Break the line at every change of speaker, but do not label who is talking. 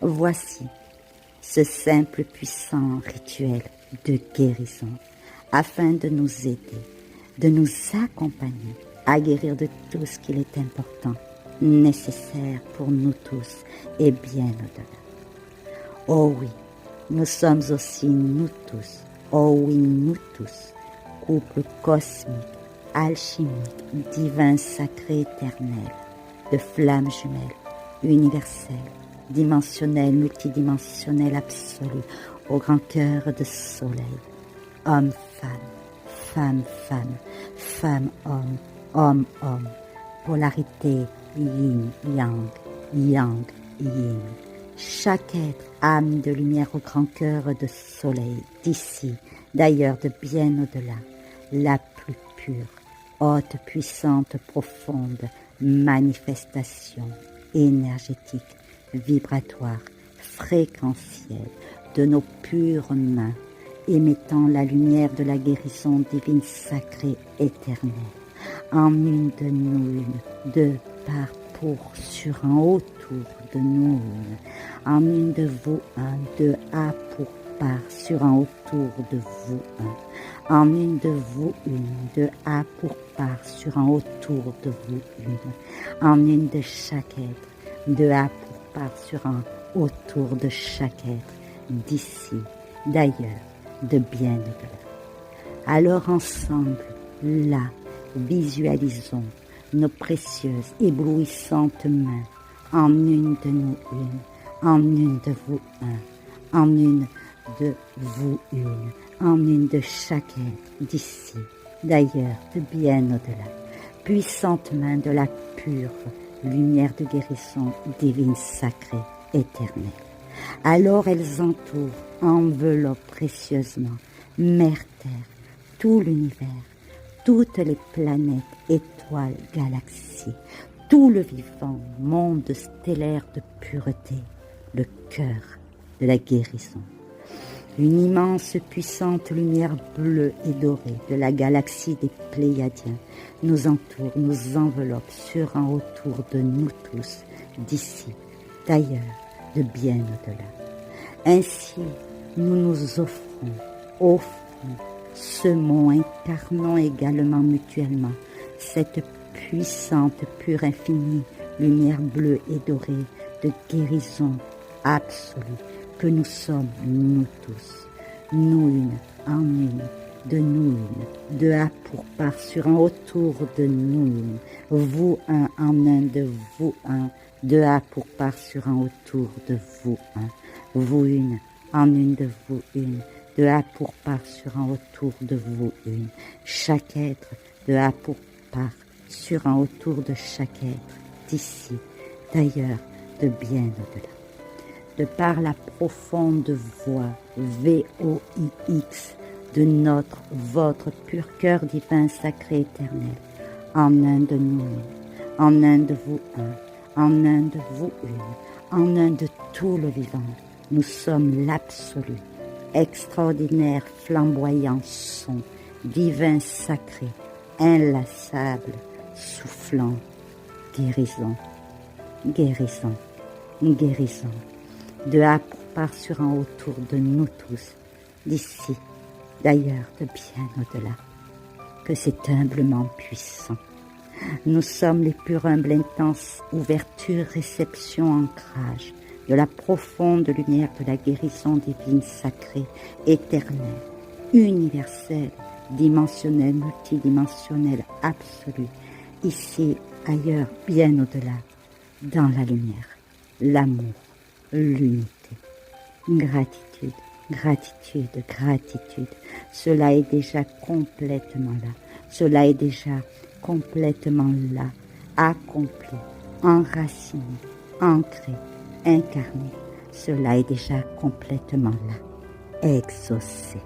Voici ce simple puissant rituel de guérison afin de nous aider, de nous accompagner à guérir de tout ce qu'il est important, nécessaire pour nous tous et bien au-delà. Oh oui, nous sommes aussi nous tous, oh oui nous tous, couple cosmique, alchimique, divin, sacré, éternel, de flammes jumelles, universelles, dimensionnelles, multidimensionnelles, absolues, au grand cœur de soleil, homme-femme, femme-femme, femme-homme, homme-homme, polarité yin-yang, yang-yin. Chaque être, âme de lumière au grand cœur de soleil, d'ici, d'ailleurs, de bien au-delà, la plus pure, haute, puissante, profonde, manifestation énergétique, vibratoire, fréquentielle de nos pures mains, émettant la lumière de la guérison divine sacrée éternelle, en une de nous une, de par, pour, sur, en, autour de nous une, en une de vous un, de à, pour, par, sur, en, autour de vous un, en une de vous une, de à, pour, par, sur, en, autour de vous une, en une de chaque être, de à, pour, par, sur, en, autour de chaque être, d'ici, d'ailleurs, de bien au-delà. Alors ensemble, là, visualisons nos précieuses, éblouissantes mains, en une de nous une, en une de vous un, en une de vous une, en une de chaque être, d'ici, d'ailleurs, de bien au-delà. Puissante main de la pure lumière de guérison divine, sacrée, éternelle. Alors elles entourent, enveloppent précieusement, Mère Terre, tout l'univers, toutes les planètes, étoiles, galaxies, tout le vivant, monde stellaire de pureté, le cœur de la guérison. Une immense puissante lumière bleue et dorée de la galaxie des Pléiadiens nous entoure, nous enveloppe sur en autour de nous tous, d'ici, d'ailleurs, de bien au-delà. Ainsi, nous nous offrons, semons, incarnons également mutuellement cette puissante, pure, infinie lumière bleue et dorée de guérison absolue que nous sommes, nous tous, nous une, en une, de nous une, de à pour par sur un autour de nous une, vous un, en un de vous un, de à pour par sur un autour de vous un, vous une, en une de vous une, de à pour par sur un autour de vous une, chaque être, de à pour par sur un autour de chaque être, d'ici, d'ailleurs, de bien au-delà. De par la profonde voix VOIX de notre, votre pur cœur divin, sacré, éternel, en un de nous une, en un de vous un, en un de vous une, en un de tout le vivant, nous sommes l'absolu, extraordinaire, flamboyant son, divin, sacré, inlassable, soufflant, guérison, guérison, guérison, de à pour par sur en autour de nous tous, d'ici, d'ailleurs, de bien au-delà, que c'est humblement puissant. Nous sommes les purs humbles intenses, ouverture, réception, ancrage, de la profonde lumière de la guérison divine, sacrée, éternelle, universelle, dimensionnelle, multidimensionnelle, absolue, ici, ailleurs, bien au-delà, dans la lumière, l'amour, l'unité. Gratitude, gratitude, gratitude, cela est déjà complètement là, cela est déjà complètement là, accompli, enraciné, ancré, incarné, cela est déjà complètement là, exaucé.